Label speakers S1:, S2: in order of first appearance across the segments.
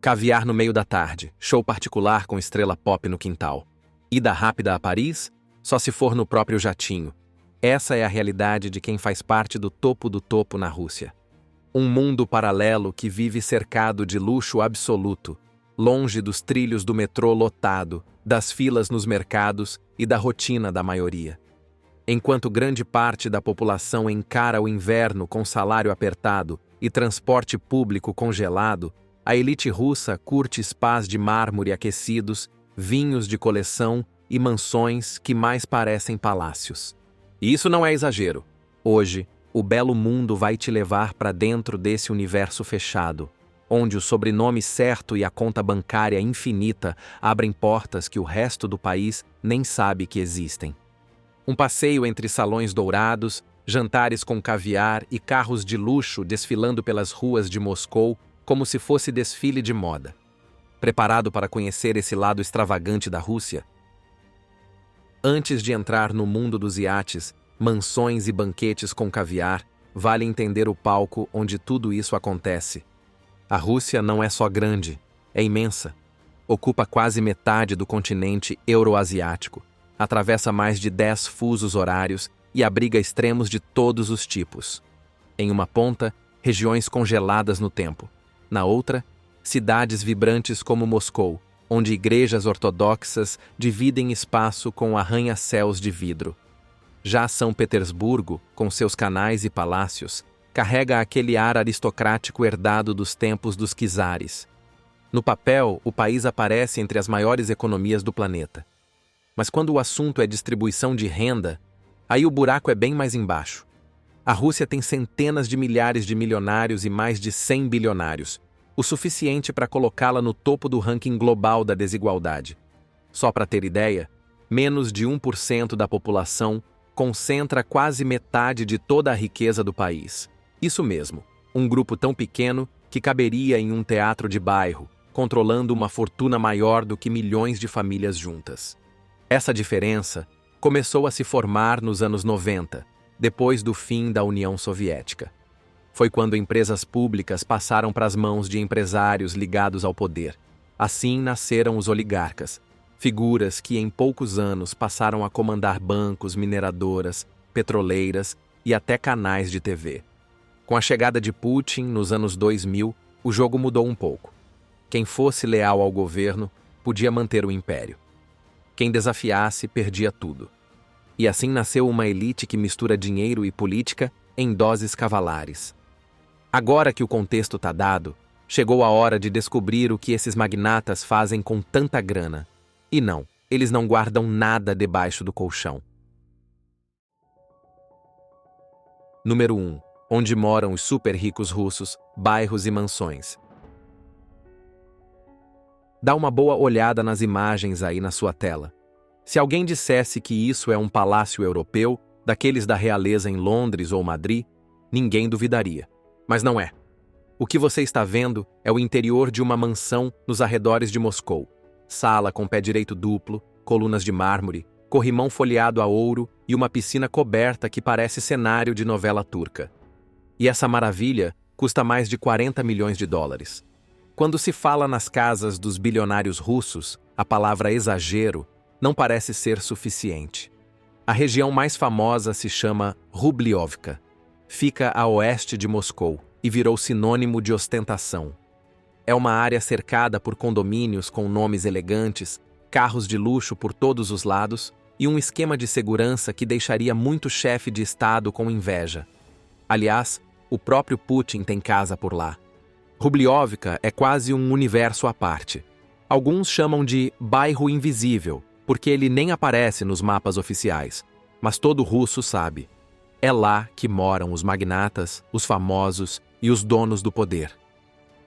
S1: Caviar no meio da tarde, show particular com estrela pop no quintal. Ida rápida a Paris? Só se for no próprio jatinho. Essa é a realidade de quem faz parte do topo na Rússia. Um mundo paralelo que vive cercado de luxo absoluto, longe dos trilhos do metrô lotado, das filas nos mercados e da rotina da maioria. Enquanto grande parte da população encara o inverno com salário apertado e transporte público congelado, a elite russa curte spas de mármore aquecidos, vinhos de coleção e mansões que mais parecem palácios. E isso não é exagero. Hoje, o belo mundo vai te levar para dentro desse universo fechado, onde o sobrenome certo e a conta bancária infinita abrem portas que o resto do país nem sabe que existem. Um passeio entre salões dourados, jantares com caviar e carros de luxo desfilando pelas ruas de Moscou como se fosse desfile de moda. Preparado para conhecer esse lado extravagante da Rússia? Antes de entrar no mundo dos iates, mansões e banquetes com caviar, vale entender o palco onde tudo isso acontece. A Rússia não é só grande, é imensa. Ocupa quase metade do continente euroasiático, atravessa mais de 10 fusos horários e abriga extremos de todos os tipos. Em uma ponta, regiões congeladas no tempo. Na outra, cidades vibrantes como Moscou, onde igrejas ortodoxas dividem espaço com arranha-céus de vidro. Já São Petersburgo, com seus canais e palácios, carrega aquele ar aristocrático herdado dos tempos dos czares. No papel, o país aparece entre as maiores economias do planeta. Mas quando o assunto é distribuição de renda, aí o buraco é bem mais embaixo. A Rússia tem centenas de milhares de milionários e mais de 100 bilionários, o suficiente para colocá-la no topo do ranking global da desigualdade. Só para ter ideia, menos de 1% da população concentra quase metade de toda a riqueza do país. Isso mesmo, um grupo tão pequeno que caberia em um teatro de bairro, controlando uma fortuna maior do que milhões de famílias juntas. Essa diferença começou a se formar nos anos 90, depois do fim da União Soviética. Foi quando empresas públicas passaram para as mãos de empresários ligados ao poder. Assim nasceram os oligarcas, figuras que em poucos anos passaram a comandar bancos, mineradoras, petroleiras e até canais de TV. Com a chegada de Putin nos anos 2000, o jogo mudou um pouco. Quem fosse leal ao governo podia manter o império. Quem desafiasse perdia tudo. E assim nasceu uma elite que mistura dinheiro e política em doses cavalares. Agora que o contexto está dado, chegou a hora de descobrir o que esses magnatas fazem com tanta grana. E não, eles não guardam nada debaixo do colchão. Número 1. Onde moram os super ricos russos, bairros e mansões. Dá uma boa olhada nas imagens aí na sua tela. Se alguém dissesse que isso é um palácio europeu, daqueles da realeza em Londres ou Madrid, ninguém duvidaria. Mas não é. O que você está vendo é o interior de uma mansão nos arredores de Moscou. Sala com pé direito duplo, colunas de mármore, corrimão folheado a ouro e uma piscina coberta que parece cenário de novela turca. E essa maravilha custa mais de 40 milhões de dólares. Quando se fala nas casas dos bilionários russos, a palavra exagero não parece ser suficiente. A região mais famosa se chama Rubliovka. Fica a oeste de Moscou e virou sinônimo de ostentação. É uma área cercada por condomínios com nomes elegantes, carros de luxo por todos os lados e um esquema de segurança que deixaria muito chefe de Estado com inveja. Aliás, o próprio Putin tem casa por lá. Rubliovka é quase um universo à parte. Alguns chamam de bairro invisível, porque ele nem aparece nos mapas oficiais, mas todo russo sabe. É lá que moram os magnatas, os famosos e os donos do poder.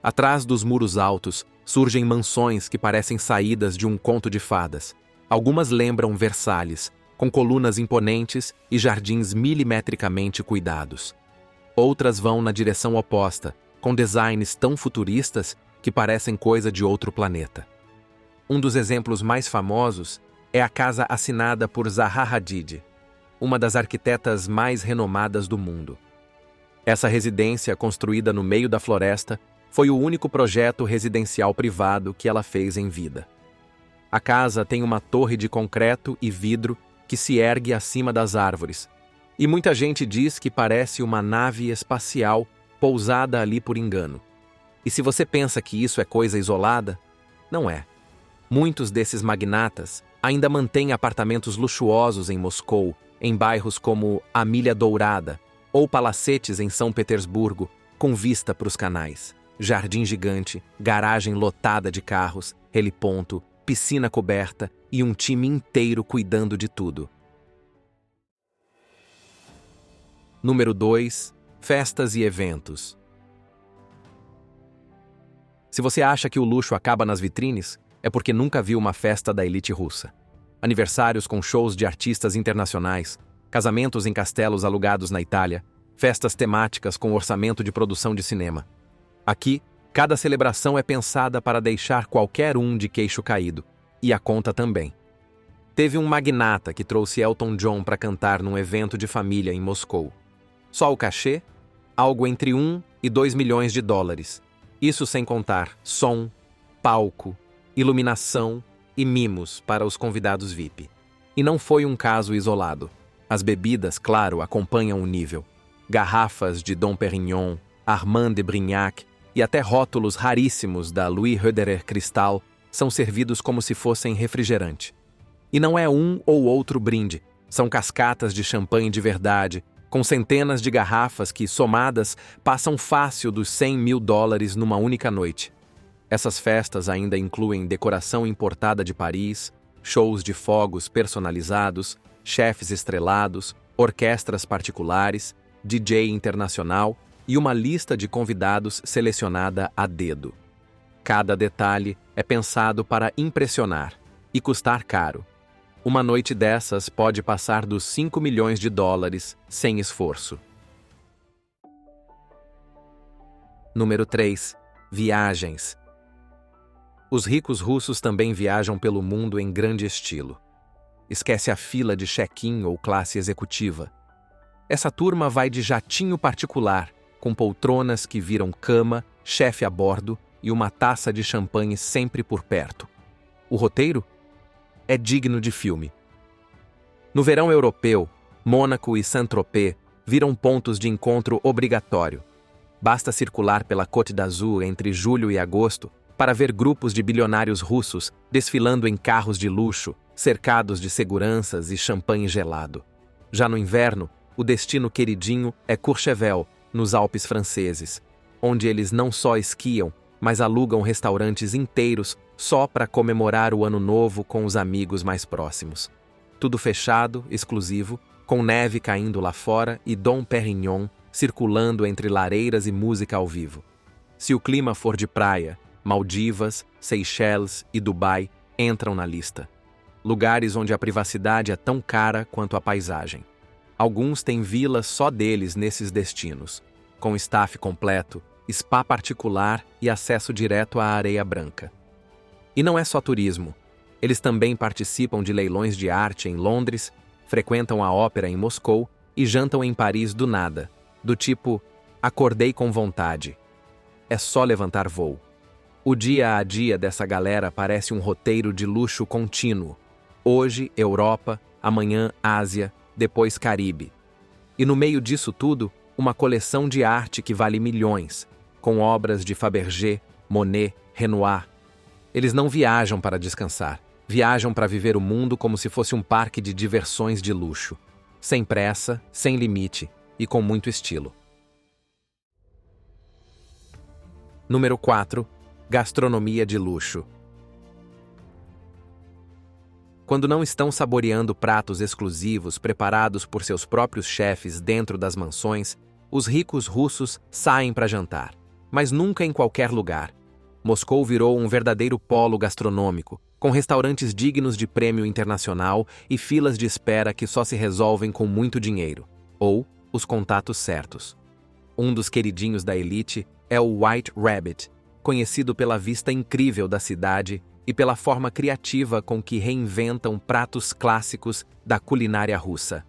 S1: Atrás dos muros altos surgem mansões que parecem saídas de um conto de fadas. Algumas lembram Versalhes, com colunas imponentes e jardins milimetricamente cuidados. Outras vão na direção oposta, com designs tão futuristas que parecem coisa de outro planeta. Um dos exemplos mais famosos é a casa assinada por Zaha Hadid, uma das arquitetas mais renomadas do mundo. Essa residência, construída no meio da floresta, Foi o único projeto residencial privado que ela fez em vida. A casa tem uma torre de concreto e vidro que se ergue acima das árvores, e muita gente diz que parece uma nave espacial pousada ali por engano. E se você pensa que isso é coisa isolada, não é. Muitos desses magnatas ainda mantêm apartamentos luxuosos em Moscou, em bairros como a Milha Dourada, ou palacetes em São Petersburgo, com vista para os canais. Jardim gigante, garagem lotada de carros, heliponto, piscina coberta e um time inteiro cuidando de tudo. Número 2. Festas e eventos. Se você acha que o luxo acaba nas vitrines, é porque nunca viu uma festa da elite russa. Aniversários com shows de artistas internacionais, casamentos em castelos alugados na Itália, festas temáticas com orçamento de produção de cinema. Aqui, cada celebração é pensada para deixar qualquer um de queixo caído, e a conta também. Teve um magnata que trouxe Elton John para cantar num evento de família em Moscou. Só o cachê? Algo entre 1 e 2 milhões de dólares. Isso sem contar som, palco, iluminação e mimos para os convidados VIP. E não foi um caso isolado. As bebidas, claro, acompanham o nível. Garrafas de Dom Perignon, Armand de Brignac e até rótulos raríssimos da Louis Roederer Cristal são servidos como se fossem refrigerante. E não é um ou outro brinde, são cascatas de champanhe de verdade, com centenas de garrafas que, somadas, passam fácil dos 100 mil dólares numa única noite. Essas festas ainda incluem decoração importada de Paris, shows de fogos personalizados, chefes estrelados, orquestras particulares, DJ internacional e uma lista de convidados selecionada a dedo. Cada detalhe é pensado para impressionar e custar caro. Uma noite dessas pode passar dos 5 milhões de dólares sem esforço. Número 3. Viagens. Os ricos russos também viajam pelo mundo em grande estilo. Esquece a fila de check-in ou classe executiva. Essa turma vai de jatinho particular, com poltronas que viram cama, chefe a bordo e uma taça de champanhe sempre por perto. O roteiro? É digno de filme. No verão europeu, Mônaco e Saint-Tropez viram pontos de encontro obrigatório. Basta circular pela Côte d'Azur entre julho e agosto para ver grupos de bilionários russos desfilando em carros de luxo, cercados de seguranças e champanhe gelado. Já no inverno, o destino queridinho é Courchevel, nos Alpes franceses, onde eles não só esquiam, mas alugam restaurantes inteiros só para comemorar o Ano Novo com os amigos mais próximos. Tudo fechado, exclusivo, com neve caindo lá fora e Dom Perignon circulando entre lareiras e música ao vivo. Se o clima for de praia, Maldivas, Seychelles e Dubai entram na lista. Lugares onde a privacidade é tão cara quanto a paisagem. Alguns têm vilas só deles nesses destinos, com staff completo, spa particular e acesso direto à areia branca. E não é só turismo. Eles também participam de leilões de arte em Londres, frequentam a ópera em Moscou e jantam em Paris do nada, do tipo, acordei com vontade. É só levantar voo. O dia a dia dessa galera parece um roteiro de luxo contínuo. Hoje, Europa, amanhã, Ásia, depois Caribe. E no meio disso tudo, uma coleção de arte que vale milhões, com obras de Fabergé, Monet, Renoir. Eles não viajam para descansar, viajam para viver o mundo como se fosse um parque de diversões de luxo. Sem pressa, sem limite e com muito estilo. Número 4. Gastronomia de luxo. Quando não estão saboreando pratos exclusivos preparados por seus próprios chefes dentro das mansões, os ricos russos saem para jantar, mas nunca em qualquer lugar. Moscou virou um verdadeiro polo gastronômico, com restaurantes dignos de prêmio internacional e filas de espera que só se resolvem com muito dinheiro, ou os contatos certos. Um dos queridinhos da elite é o White Rabbit, conhecido pela vista incrível da cidade e pela forma criativa com que reinventam pratos clássicos da culinária russa.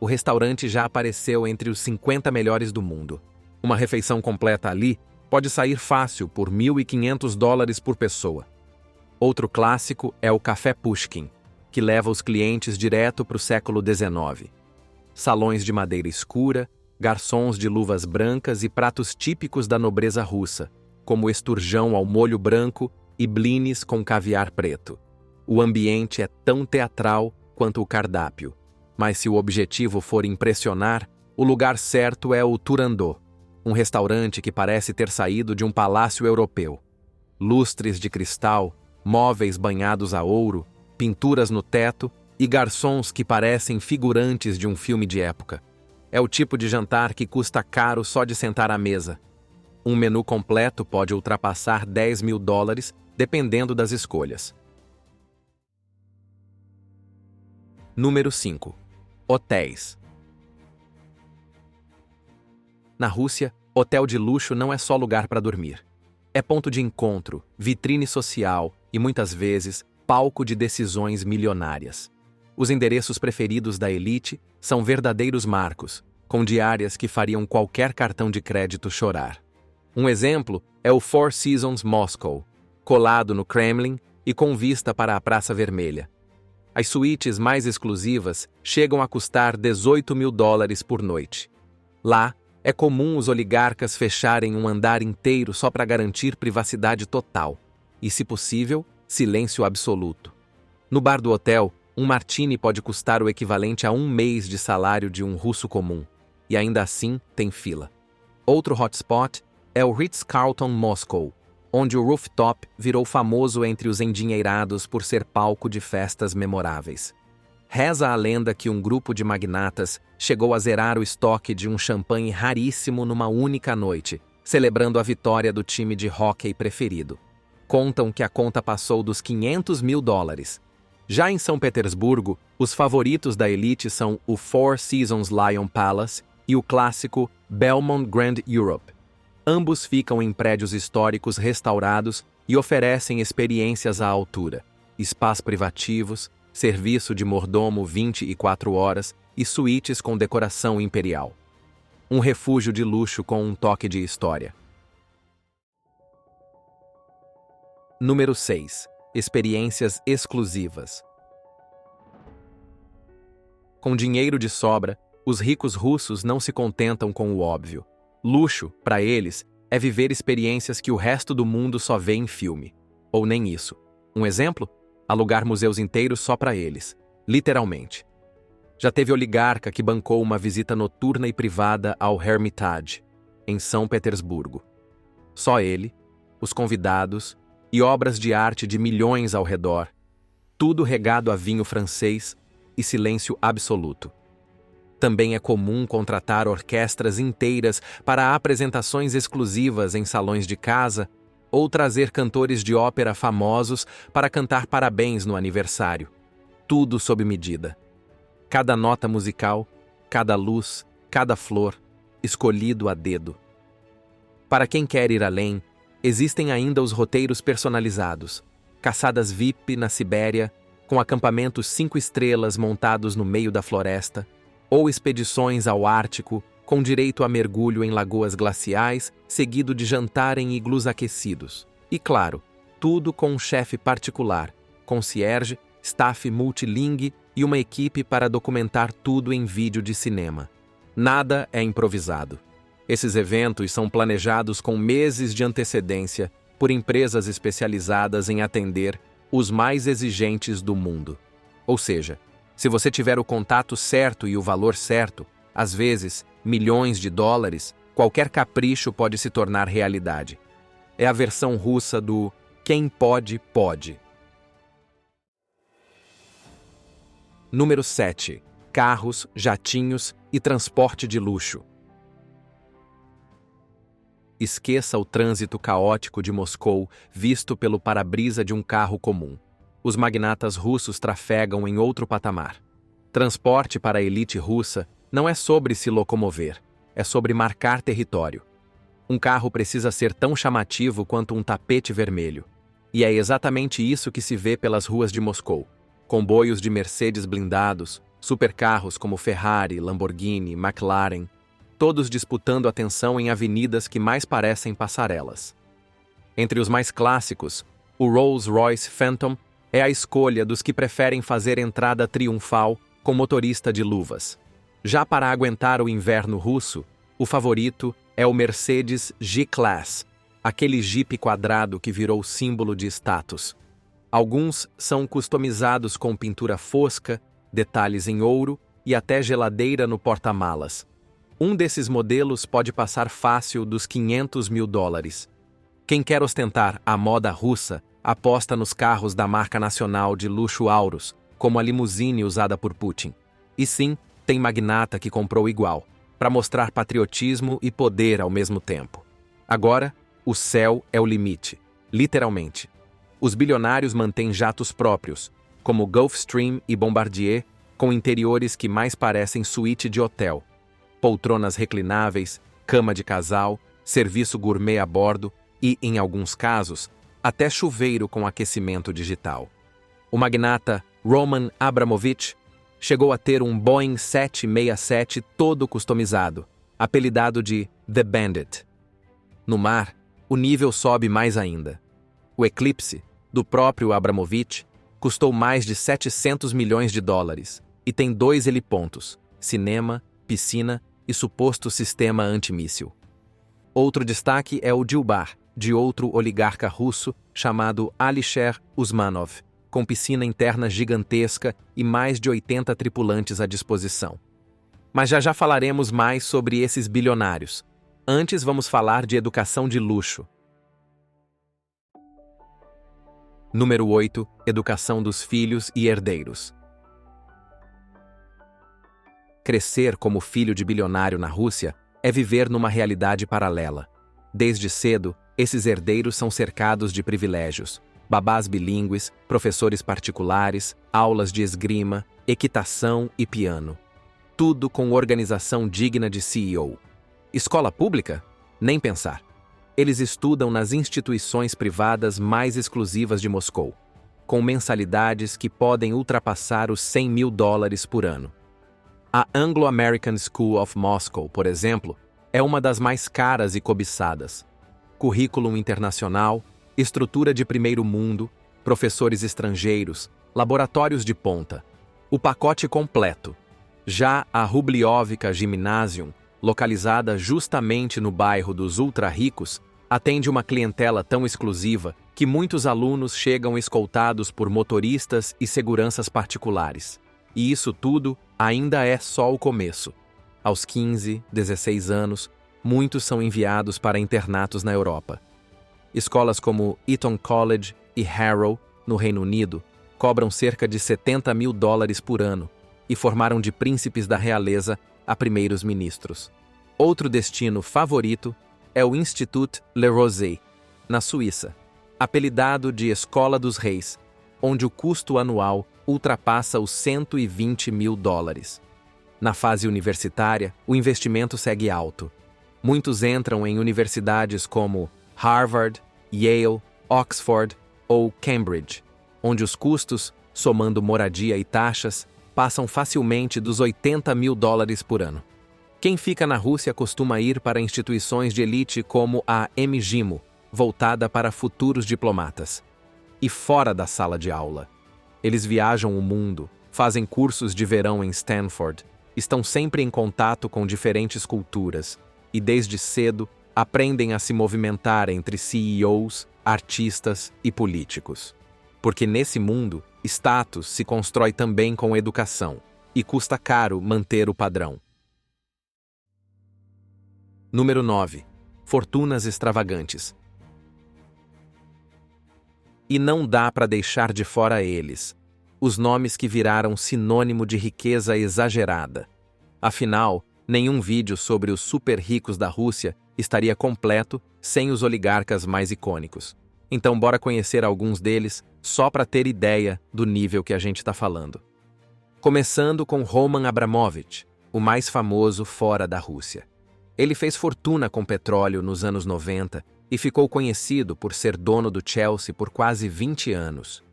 S1: O restaurante já apareceu entre os 50 melhores do mundo. Uma refeição completa ali pode sair fácil por $1.500 por pessoa. Outro clássico é o Café Pushkin, que leva os clientes direto para o século XIX. Salões de madeira escura, garçons de luvas brancas e pratos típicos da nobreza russa, como esturjão ao molho branco e blinis com caviar preto. O ambiente é tão teatral quanto o cardápio, mas se o objetivo for impressionar, o lugar certo é o Turandot, um restaurante que parece ter saído de um palácio europeu. Lustres de cristal, móveis banhados a ouro, pinturas no teto e garçons que parecem figurantes de um filme de época. É o tipo de jantar que custa caro só de sentar à mesa. Um menu completo pode ultrapassar $10.000, dependendo das escolhas. Número 5. Hotéis. Na Rússia, hotel de luxo não é só lugar para dormir. É ponto de encontro, vitrine social e, muitas vezes, palco de decisões milionárias. Os endereços preferidos da elite são verdadeiros marcos, com diárias que fariam qualquer cartão de crédito chorar. Um exemplo é o Four Seasons Moscow, colado no Kremlin e com vista para a Praça Vermelha. As suítes mais exclusivas chegam a custar $18.000 por noite. Lá, é comum os oligarcas fecharem um andar inteiro só para garantir privacidade total e, se possível, silêncio absoluto. No bar do hotel, um martini pode custar o equivalente a um mês de salário de um russo comum, e ainda assim tem fila. Outro hotspot é o Ritz-Carlton Moscow, onde o rooftop virou famoso entre os endinheirados por ser palco de festas memoráveis. Reza a lenda que um grupo de magnatas chegou a zerar o estoque de um champanhe raríssimo numa única noite, celebrando a vitória do time de hóquei preferido. Contam que a conta passou dos $500.000. Já em São Petersburgo, os favoritos da elite são o Four Seasons Lion Palace e o clássico Belmont Grand Europe. Ambos ficam em prédios históricos restaurados e oferecem experiências à altura, spas privativos, serviço de mordomo 24 horas e suítes com decoração imperial. Um refúgio de luxo com um toque de história. Número 6. Experiências exclusivas. Com dinheiro de sobra, os ricos russos não se contentam com o óbvio. Luxo, para eles, é viver experiências que o resto do mundo só vê em filme. Ou nem isso. Um exemplo? Alugar museus inteiros só para eles. Literalmente. Já teve oligarca que bancou uma visita noturna e privada ao Hermitage, em São Petersburgo. Só ele, os convidados e obras de arte de milhões ao redor. Tudo regado a vinho francês e silêncio absoluto. Também é comum contratar orquestras inteiras para apresentações exclusivas em salões de casa ou trazer cantores de ópera famosos para cantar parabéns no aniversário. Tudo sob medida. Cada nota musical, cada luz, cada flor, escolhido a dedo. Para quem quer ir além, existem ainda os roteiros personalizados, caçadas VIP na Sibéria, com acampamentos 5 estrelas montados no meio da floresta, ou expedições ao Ártico, com direito a mergulho em lagoas glaciais, seguido de jantar em iglus aquecidos. E claro, tudo com um chefe particular, concierge, staff multilingue e uma equipe para documentar tudo em vídeo de cinema. Nada é improvisado. Esses eventos são planejados com meses de antecedência por empresas especializadas em atender os mais exigentes do mundo. Ou seja, se você tiver o contato certo e o valor certo, às vezes, milhões de dólares, qualquer capricho pode se tornar realidade. É a versão russa do quem pode, pode. Número 7. Carros, jatinhos e transporte de luxo. Esqueça o trânsito caótico de Moscou visto pelo para-brisa de um carro comum. Os magnatas russos trafegam em outro patamar. Transporte para a elite russa não é sobre se locomover, é sobre marcar território. Um carro precisa ser tão chamativo quanto um tapete vermelho. E é exatamente isso que se vê pelas ruas de Moscou. Comboios de Mercedes blindados, supercarros como Ferrari, Lamborghini, McLaren. todos disputando atenção em avenidas que mais parecem passarelas. Entre os mais clássicos, o Rolls-Royce Phantom é a escolha dos que preferem fazer entrada triunfal com motorista de luvas. Já para aguentar o inverno russo, o favorito é o Mercedes G-Class, aquele Jeep quadrado que virou símbolo de status. Alguns são customizados com pintura fosca, detalhes em ouro e até geladeira no porta-malas. Um desses modelos pode passar fácil dos $500 mil. Quem quer ostentar a moda russa aposta nos carros da marca nacional de luxo Aurus, como a limusine usada por Putin. E sim, tem magnata que comprou igual, para mostrar patriotismo e poder ao mesmo tempo. Agora, o céu é o limite, literalmente. Os bilionários mantêm jatos próprios, como Gulfstream e Bombardier, com interiores que mais parecem suíte de hotel. Poltronas reclináveis, cama de casal, serviço gourmet a bordo e, em alguns casos, até chuveiro com aquecimento digital. O magnata Roman Abramovich chegou a ter um Boeing 767 todo customizado, apelidado de The Bandit. No mar, o nível sobe mais ainda. O Eclipse, do próprio Abramovich, custou mais de $700 milhões e tem 2 helipontos, cinema, piscina e suposto sistema antimíssil. Outro destaque é o Dilbar, de outro oligarca russo chamado Alisher Usmanov, com piscina interna gigantesca e mais de 80 tripulantes à disposição. Mas já falaremos mais sobre esses bilionários. Antes vamos falar de educação de luxo. Número 8. Educação dos filhos e herdeiros. Crescer como filho de bilionário na Rússia é viver numa realidade paralela. Desde cedo, esses herdeiros são cercados de privilégios. Babás bilíngues, professores particulares, aulas de esgrima, equitação e piano. Tudo com organização digna de CEO. Escola pública? Nem pensar. Eles estudam nas instituições privadas mais exclusivas de Moscou, com mensalidades que podem ultrapassar os $100 mil por ano. A Anglo-American School of Moscow, por exemplo, é uma das mais caras e cobiçadas. Currículo internacional, estrutura de primeiro mundo, professores estrangeiros, laboratórios de ponta. O pacote completo. Já a Rubliovka Gymnasium, localizada justamente no bairro dos ultra-ricos, atende uma clientela tão exclusiva que muitos alunos chegam escoltados por motoristas e seguranças particulares. E isso tudo ainda é só o começo. Aos 15, 16 anos, muitos são enviados para internatos na Europa. Escolas como Eton College e Harrow, no Reino Unido, cobram cerca de $70 mil por ano e formaram de príncipes da realeza a primeiros ministros. Outro destino favorito é o Institut Le Rosey, na Suíça, apelidado de Escola dos Reis, onde o custo anual ultrapassa os $120 mil. Na fase universitária, o investimento segue alto. Muitos entram em universidades como Harvard, Yale, Oxford ou Cambridge, onde os custos, somando moradia e taxas, passam facilmente dos $80 mil por ano. Quem fica na Rússia costuma ir para instituições de elite como a MGIMO, voltada para futuros diplomatas. E fora da sala de aula. Eles viajam o mundo, fazem cursos de verão em Stanford, estão sempre em contato com diferentes culturas e, desde cedo, aprendem a se movimentar entre CEOs, artistas e políticos. Porque nesse mundo, status se constrói também com educação e custa caro manter o padrão. Número 9. Fortunas extravagantes. E não dá para deixar de fora eles, os nomes que viraram sinônimo de riqueza exagerada. Afinal, nenhum vídeo sobre os super ricos da Rússia estaria completo sem os oligarcas mais icônicos. Então bora conhecer alguns deles, só para ter ideia do nível que a gente está falando. Começando com Roman Abramovich, o mais famoso fora da Rússia. Ele fez fortuna com petróleo nos anos 90 e ficou conhecido por ser dono do Chelsea por quase 20 anos.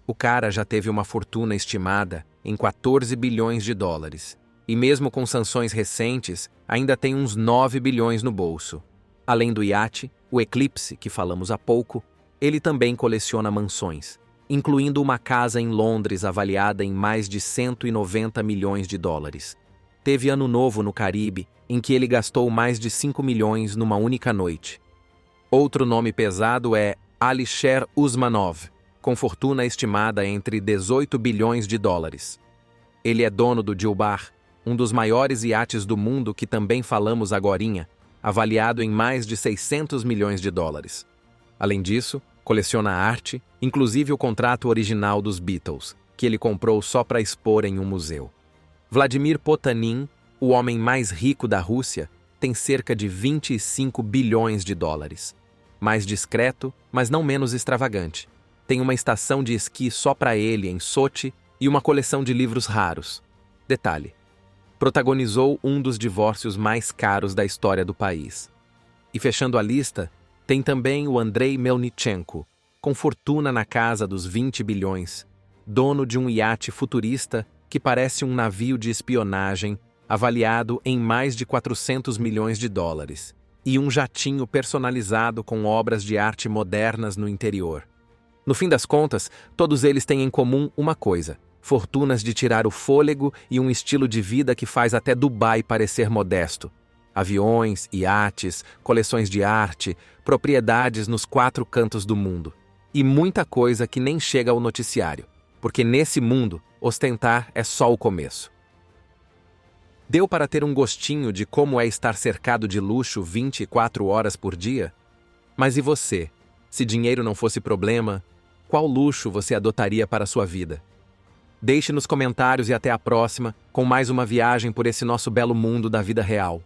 S1: O cara já teve uma fortuna estimada em $14 bilhões. e mesmo com sanções recentes, ainda tem uns 9 bilhões no bolso. Além do iate, o Eclipse, que falamos há pouco, ele também coleciona mansões, incluindo uma casa em Londres avaliada em mais de 190 milhões de dólares. Teve Ano Novo no Caribe, em que ele gastou mais de 5 milhões numa única noite. Outro nome pesado é Alisher Usmanov, com fortuna estimada entre 18 bilhões de dólares. Ele é dono do Gilbar, um dos maiores iates do mundo que também falamos agorinha, avaliado em mais de 600 milhões de dólares. Além disso, coleciona arte, inclusive o contrato original dos Beatles, que ele comprou só para expor em um museu. Vladimir Potanin, o homem mais rico da Rússia, tem cerca de 25 bilhões de dólares. Mais discreto, mas não menos extravagante. Tem uma estação de esqui só para ele em Sochi e uma coleção de livros raros. Detalhe: protagonizou um dos divórcios mais caros da história do país. E fechando a lista, tem também o Andrei Melnichenko, com fortuna na casa dos 20 bilhões, dono de um iate futurista que parece um navio de espionagem avaliado em mais de 400 milhões de dólares, e um jatinho personalizado com obras de arte modernas no interior. No fim das contas, todos eles têm em comum uma coisa: fortunas de tirar o fôlego e um estilo de vida que faz até Dubai parecer modesto. Aviões, iates, coleções de arte, propriedades nos 4 cantos do mundo. E muita coisa que nem chega ao noticiário, porque nesse mundo, ostentar é só o começo. Deu para ter um gostinho de como é estar cercado de luxo 24 horas por dia? Mas e você? Se dinheiro não fosse problema, qual luxo você adotaria para a sua vida? Deixe nos comentários e até a próxima, com mais uma viagem por esse nosso belo mundo da vida real.